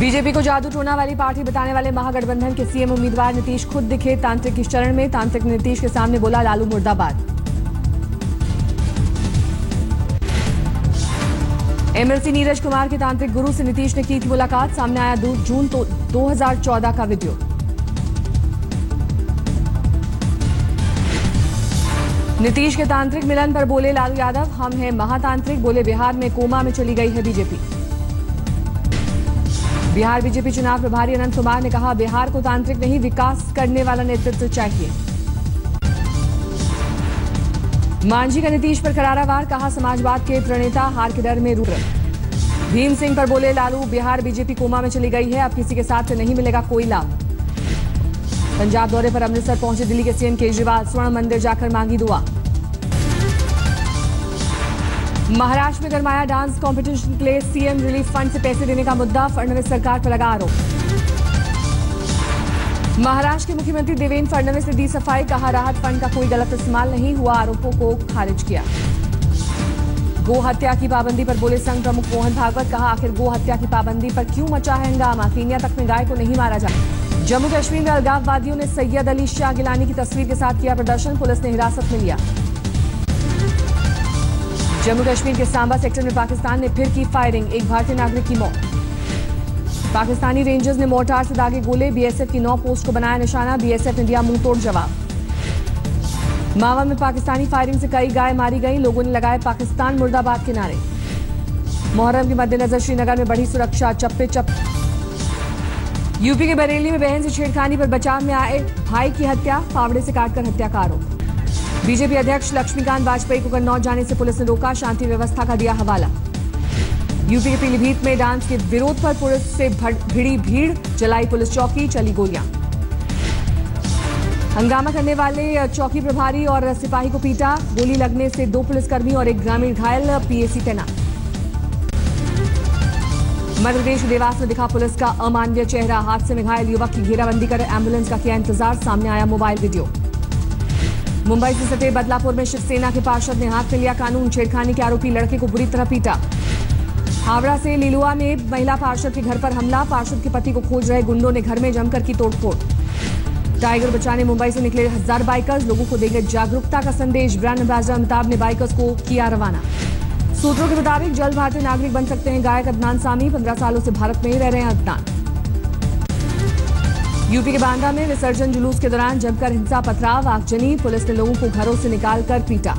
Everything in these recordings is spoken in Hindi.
बीजेपी को जादू टोना वाली पार्टी बताने वाले महागठबंधन के सीएम उम्मीदवार नीतीश खुद दिखे तांत्रिक की शरण में। तांत्रिक ने नीतीश के सामने बोला, लालू मुर्दाबाद। एमएलसी नीरज कुमार के तांत्रिक गुरु से नीतीश ने की थी मुलाकात। सामने आया जून 2014 का वीडियो। नीतीश के तांत्रिक मिलन पर बोले लालू यादव, हम हैं महातांत्रिक। बोले, बिहार में कोमा में चली गई है बीजेपी। बिहार बीजेपी चुनाव प्रभारी अनंत कुमार ने कहा, बिहार को तांत्रिक नहीं विकास करने वाला नेतृत्व चाहिए। मांझी का नीतीश पर करारा वार, कहा समाजवाद के प्रणेता हार के डर में रूठ रहे। भीम सिंह पर बोले लालू, बिहार बीजेपी कोमा में चली गई है, अब किसी के साथ से नहीं मिलेगा कोई लाभ। पंजाब दौरे पर अमृतसर पहुंचे दिल्ली के सीएम केजरीवाल, स्वर्ण मंदिर जाकर मांगी दुआ। महाराष्ट्र में गरमाया डांस कंपटीशन के लिए सीएम रिलीफ फंड से पैसे देने का मुद्दा, फडणवीस सरकार पर लगा आरोप। महाराष्ट्र के मुख्यमंत्री देवेंद्र फडणवीस ने दी सफाई, कहा राहत फंड का कोई गलत इस्तेमाल नहीं हुआ, आरोपों को खारिज किया। गो हत्या की पाबंदी पर बोले संघ प्रमुख मोहन भागवत, कहा आखिर गो हत्या की पाबंदी पर क्यों मचा है हंगामा, केन्या तक में गाय को नहीं मारा जाए। जम्मू कश्मीर में अलगाववादियों ने सैयद अली शाह गिलानी की तस्वीर के साथ किया प्रदर्शन, पुलिस ने हिरासत में लिया। जम्मू कश्मीर के सांबा सेक्टर में पाकिस्तान ने फिर की फायरिंग, एक भारतीय नागरिक की मौत। पाकिस्तानी रेंजर्स ने मोर्टार से दागे गोले, बीएसएफ की 9 पोस्ट को बनाया निशाना, बीएसएफ ने दिया मुंहतोड़ जवाब। मावा में पाकिस्तानी फायरिंग से कई गाय मारी गई, लोगों ने लगाए पाकिस्तान मुर्दाबाद के नारे। मुहर्रम के मद्देनजर श्रीनगर में बढ़ी सुरक्षा, चप्पे चप। यूपी के बरेली में बहन से छेड़खानी पर बचाव में आए भाई की हत्या, फावड़े से काटकर हत्या का आरोप। बीजेपी अध्यक्ष लक्ष्मीकांत वाजपेयी को कन्नौज जाने से पुलिस ने रोका, शांति व्यवस्था का दिया हवाला। यूपी के पीलीभीत में डांस के विरोध पर पुलिस से भिड़ी भीड़, जलाई पुलिस चौकी, चली गोलियां। हंगामा करने वाले चौकी प्रभारी और सिपाही को पीटा, गोली लगने से 2 पुलिसकर्मी और 1 ग्रामीण घायल, पीएसी तैनात। मध्य प्रदेश देवास में दिखा पुलिस का अमानवीय चेहरा, हादसे में घायल युवक की घेराबंदी कर एम्बुलेंस का किया इंतजार, सामने आया मोबाइल वीडियो। मुंबई से सटे बदलापुर में शिवसेना के पार्षद ने हाथ में लिया कानून, छेड़खानी के आरोपी लड़के को बुरी तरह पीटा। हावड़ा से लिलुआ में महिला पार्षद के घर पर हमला, पार्षद के पति को खोज रहे गुंडों ने घर में जमकर की तोड़फोड़। टाइगर बचाने मुंबई से निकले 1000 बाइकर्स, लोगों को देंगे जागरूकता का संदेश, ब्रांड एम्बेसडर अमिताभ ने बाइकर्स को किया रवाना। सूत्रों के मुताबिक जल्द भारतीय नागरिक बन सकते हैं गायक अदनान सामी, 15 सालों से भारत में ही रह रहे हैं अदनान। यूपी के बांदा में विसर्जन जुलूस के दौरान जमकर हिंसा, पथराव, आगजनी, पुलिस ने लोगों को घरों से निकालकर पीटा।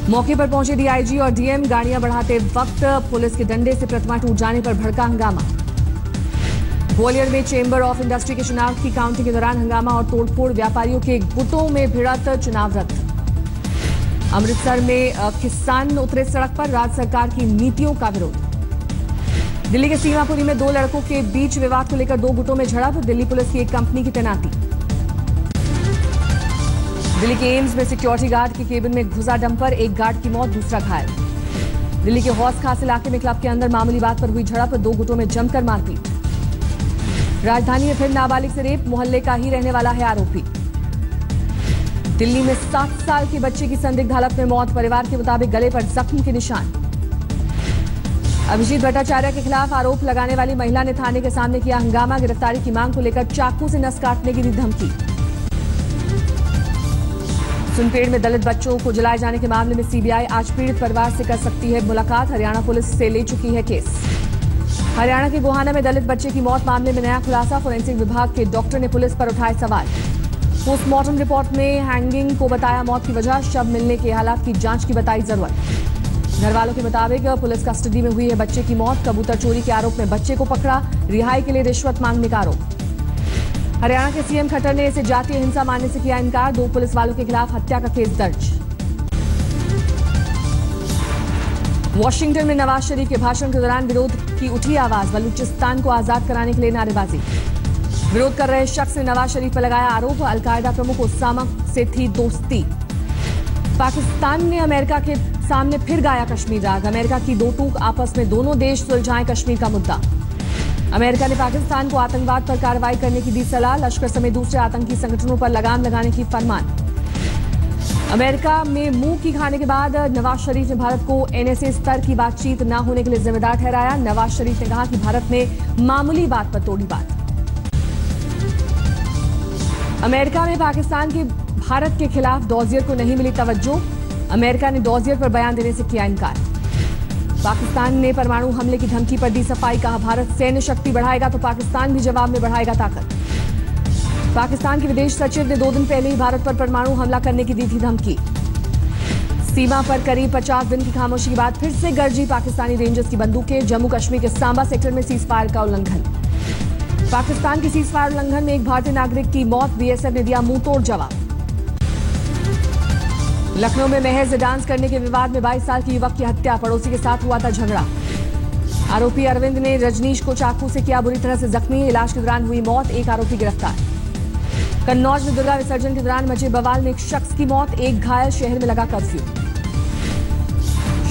मौके पर पहुंचे डीआईजी और डीएम, गाड़ियां बढ़ाते वक्त पुलिस के डंडे से प्रतिमा टूट जाने पर भड़का हंगामा। ग्वालियर में चेंबर ऑफ इंडस्ट्री के चुनाव की काउंटिंग के दौरान हंगामा और तोड़फोड़, व्यापारियों के गुटों में भिड़त, चुनाव रद्द। अमृतसर में किसान उतरे सड़क पर, राज्य सरकार की नीतियों का विरोध। दिल्ली के सीमापुरी में 2 लड़कों के बीच विवाद को लेकर 2 गुटों में झड़प, दिल्ली पुलिस की एक कंपनी की तैनाती। दिल्ली के एम्स में सिक्योरिटी गार्ड के केबिन में घुसा डंपर, एक गार्ड की मौत, दूसरा घायल। दिल्ली के हौस खास इलाके में क्लब के अंदर मामूली बात पर हुई झड़प, 2 गुटों में जमकर मारपीट। राजधानी में फिर नाबालिग से रेप, मोहल्ले का ही रहने वाला है आरोपी। दिल्ली में 7 साल के बच्चे की संदिग्ध हालत में मौत, परिवार के मुताबिक गले पर जख्म के निशान। अभिजीत भट्टाचार्य के खिलाफ आरोप लगाने वाली महिला ने थाने के सामने किया हंगामा, गिरफ्तारी की मांग को लेकर चाकू से नस काटने की दी धमकी। सुनपेड़ में दलित बच्चों को जलाए जाने के मामले में सीबीआई आज पीड़ित परिवार से कर सकती है मुलाकात, हरियाणा पुलिस से ले चुकी है केस। हरियाणा के गोहाना में दलित बच्चे की मौत मामले में नया खुलासा, फोरेंसिक विभाग के डॉक्टर ने पुलिस पर उठाए सवाल। पोस्टमार्टम रिपोर्ट में हैंगिंग को बताया मौत की वजह, शव मिलने के हालात की जांच की बताई जरूरत। घर वालों के मुताबिक पुलिस कस्टडी में हुई है बच्चे की मौत, कबूतर चोरी के आरोप में बच्चे को पकड़ा, रिहाई के लिए रिश्वत मांगने का आरोप। हरियाणा के सीएम खट्टर ने इसे जातीय हिंसा मानने से किया इनकार, 2 पुलिस वालों के खिलाफ हत्या का केस दर्ज। वॉशिंगटन में नवाज शरीफ के भाषण के दौरान विरोध की उठी आवाज, बलूचिस्तान को आजाद कराने के लिए नारेबाजी। विरोध कर रहे शख्स ने नवाज शरीफ पर लगाया आरोप, अलकायदा प्रमुख उसामा से थी दोस्ती। पाकिस्तान ने अमेरिका के सामने फिर गाया कश्मीर राग, अमेरिका की 2 टूक, आपस में दोनों देश सुलझाएं कश्मीर का मुद्दा। अमेरिका ने पाकिस्तान को आतंकवाद पर कार्रवाई करने की दी सलाह, लश्कर समेत दूसरे आतंकी संगठनों पर लगाम लगाने की फरमान। अमेरिका में मुंह की खाने के बाद नवाज शरीफ ने भारत को एनएसए स्तर की बातचीत न होने के लिए जिम्मेदार ठहराया। नवाज शरीफ ने कहा कि भारत ने मामूली बात पर तोड़ी बात। अमेरिका में पाकिस्तान के भारत के खिलाफ डॉजियर को नहीं मिली तवज्जो। अमेरिका ने डॉजियर पर बयान देने से किया इनकार। पाकिस्तान ने परमाणु हमले की धमकी पर दी सफाई, कहा भारत सैन्य शक्ति बढ़ाएगा तो पाकिस्तान भी जवाब में बढ़ाएगा ताकत। पाकिस्तान के विदेश सचिव ने 2 दिन पहले ही भारत पर परमाणु हमला करने की दी थी धमकी। सीमा पर करीब 50 दिन की खामोशी के बाद फिर से गरजी पाकिस्तानी रेंजर्स की बंदूकें। जम्मू कश्मीर के सांबा सेक्टर में सीजफायर का उल्लंघन। पाकिस्तान की सीजफायर उल्लंघन में एक भारतीय नागरिक की मौत, बीएसएफ ने दिया मुंहतोड़ जवाब। लखनऊ में महज डांस करने के विवाद में 22 साल के युवक की हत्या, पड़ोसी के साथ हुआ था झगड़ा। आरोपी अरविंद ने रजनीश को चाकू से किया बुरी तरह से जख्मी, इलाज के दौरान हुई मौत, एक आरोपी गिरफ्तार। कन्नौज में दुर्गा विसर्जन के दौरान मचे बवाल में एक शख्स की मौत, एक घायल, शहर में लगा कर्फ्यू।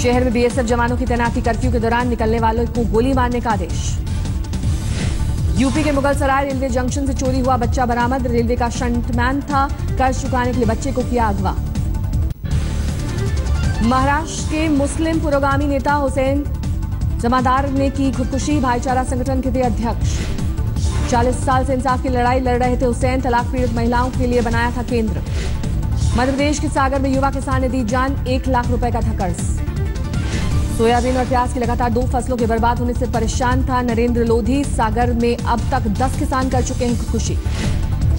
शहर में बीएसएफ जवानों की तैनाती, कर्फ्यू के दौरान निकलने वालों को गोली मारने का आदेश। यूपी के मुगलसराय रेलवे जंक्शन से चोरी हुआ बच्चा बरामद, रेलवे का शंटमैन था, कर्ज चुकाने के लिए बच्चे को किया अगवा। महाराष्ट्र के मुस्लिम पुरोगामी नेता हुसैन जमादार ने की खुदकुशी, भाईचारा संगठन के थे अध्यक्ष। 40 साल से इंसाफ की लड़ाई लड़ रहे थे हुसैन, तलाक पीड़ित महिलाओं के लिए बनाया था केंद्र। मध्य प्रदेश के सागर में युवा किसान ने दी जान, 1 लाख रुपए का था कर्ज। सोयाबीन और प्याज की लगातार 2 फसलों के बर्बाद होने से परेशान था नरेंद्र लोधी। सागर में अब तक 10 किसान कर चुके हैं खुदकुशी।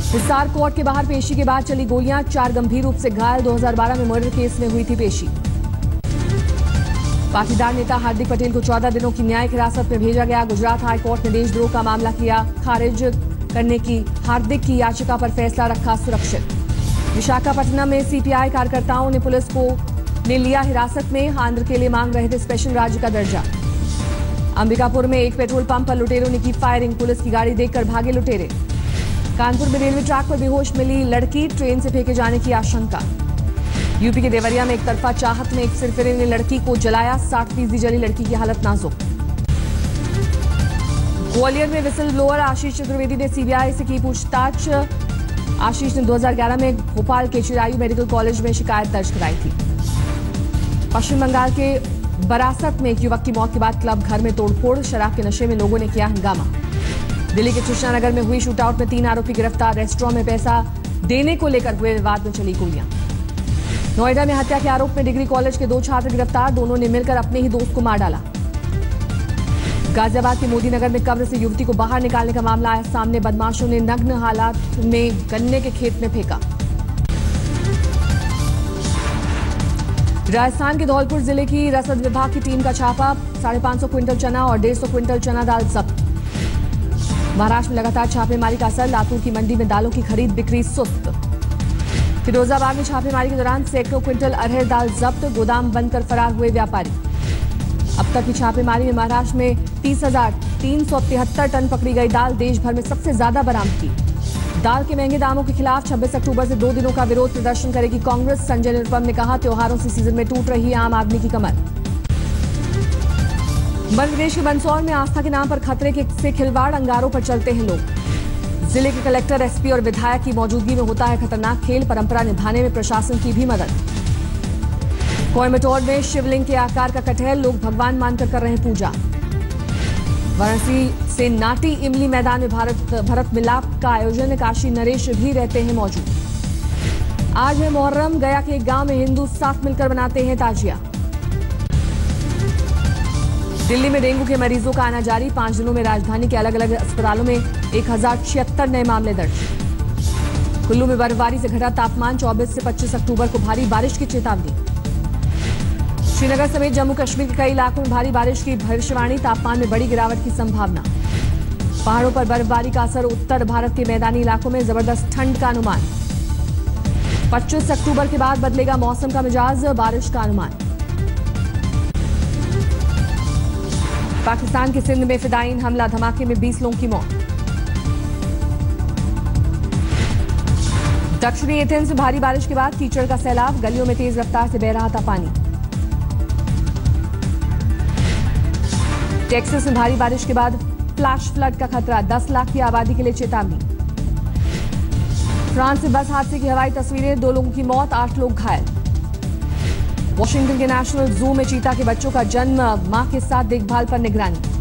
हिसार कोर्ट के बाहर पेशी के बाद चली गोलियां, 4 गंभीर रूप से घायल। 2012 में मर्डर केस में हुई थी पेशी। पाटीदार नेता हार्दिक पटेल को 14 दिनों की न्यायिक हिरासत में भेजा गया। गुजरात हाईकोर्ट ने देशद्रोह का मामला किया खारिज करने की हार्दिक की याचिका पर फैसला रखा सुरक्षित। विशाखापट्टनम में सीपीआई कार्यकर्ताओं ने पुलिस को लिया हिरासत में, आंध्र के लिए मांग रहे थे स्पेशल राज्य का दर्जा। अंबिकापुर में एक पेट्रोल पंप पर लुटेरों ने की फायरिंग, पुलिस की गाड़ी देखकर भागे लुटेरे। कानपुर में रेलवे ट्रैक पर बेहोश मिली लड़की, ट्रेन से फेंके जाने की आशंका। यूपी के देवरिया में एक तरफा चाहत में एक सिरफिरे ने लड़की को जलाया, 60% जली लड़की की हालत नाजुक। ग्वालियर में विसल ब्लोअर आशीष चतुर्वेदी ने सीबीआई से की पूछताछ। आशीष ने 2011 में भोपाल के चिरायू मेडिकल कॉलेज में शिकायत दर्ज कराई थी। पश्चिम बंगाल के बरासत में एक युवक की मौत के बाद क्लब घर में तोड़फोड़, शराब के नशे में लोगों ने किया हंगामा। दिल्ली के कृष्णानगर में हुई शूटआउट में 3 आरोपी गिरफ्तार, रेस्टोरेंट में पैसा देने को लेकर हुए विवाद में चली गोलियां। नोएडा में हत्या के आरोप में डिग्री कॉलेज के 2 छात्र गिरफ्तार, दोनों ने मिलकर अपने ही दोस्त को मार डाला। गाजियाबाद के मोदी नगर में कब्र से युवती को बाहर निकालने का मामला आया सामने, बदमाशों ने नग्न हालात में गन्ने के खेत में फेंका। राजस्थान के धौलपुर जिले की रसद विभाग की टीम का छापा, 550 क्विंटल चना और 150 क्विंटल चना दाल जब्त। महाराष्ट्र में लगातार छापेमारी का असर, लातूर की मंडी में दालों की खरीद बिक्री सुस्त। फिरोजाबाद में छापेमारी के दौरान सैकड़ों क्विंटल अरहर दाल जब्त, गोदाम बंद कर फरार हुए व्यापारी। अब तक की छापेमारी में महाराष्ट्र में 30,373 टन पकड़ी गई दाल, देश भर में सबसे ज्यादा बरामद की। दाल के महंगे दामों के खिलाफ 26 अक्टूबर से 2 दिनों का विरोध प्रदर्शन करेगी कांग्रेस। संजय निरुपम ने कहा, त्योहारों से सीजन में टूट रही है आम आदमी की कमर। मध्य प्रदेश के मंदसौर में आस्था के नाम पर खतरे से खिलवाड़, अंगारों पर चलते हैं लोग। जिले के कलेक्टर, एसपी और विधायक की मौजूदगी में होता है खतरनाक खेल, परंपरा निभाने में प्रशासन की भी मदद। कोयम्बटूर में शिवलिंग के आकार का कटहल, लोग भगवान मानकर कर रहे हैं पूजा। वाराणसी से नाटी इमली मैदान में भरत मिलाप का आयोजन, काशी नरेश भी रहते हैं मौजूद। आज है मुहर्रम, गया के एक गांव में हिंदू साथ मिलकर बनाते हैं ताजिया। दिल्ली में डेंगू के मरीजों का आना जारी, 5 दिनों में राजधानी के अलग अलग अस्पतालों में 1076 नए मामले दर्ज। कुल्लू में बर्फबारी से घटा तापमान, 24 से 25 अक्टूबर को भारी बारिश की चेतावनी। श्रीनगर समेत जम्मू कश्मीर के कई इलाकों में भारी बारिश की भविष्यवाणी, तापमान में बड़ी गिरावट की संभावना। पहाड़ों पर बर्फबारी का असर, उत्तर भारत के मैदानी इलाकों में जबरदस्त ठंड का अनुमान। 25 अक्टूबर के बाद बदलेगा मौसम का मिजाज, बारिश का अनुमान। पाकिस्तान के सिंध में फिदायीन हमला, धमाके में 20 लोगों की मौत। दक्षिणी एथेंस में भारी बारिश के बाद कीचड़ का सैलाब, गलियों में तेज रफ्तार से बह रहा था पानी। टेक्सास में भारी बारिश के बाद फ्लैश फ्लड का खतरा, 10 लाख की आबादी के लिए चेतावनी। फ्रांस से बस हादसे की हवाई तस्वीरें, 2 लोगों की मौत, 8 लोग घायल। वॉशिंगटन के नेशनल जू में चीता के बच्चों का जन्म, मां के साथ देखभाल पर निगरानी।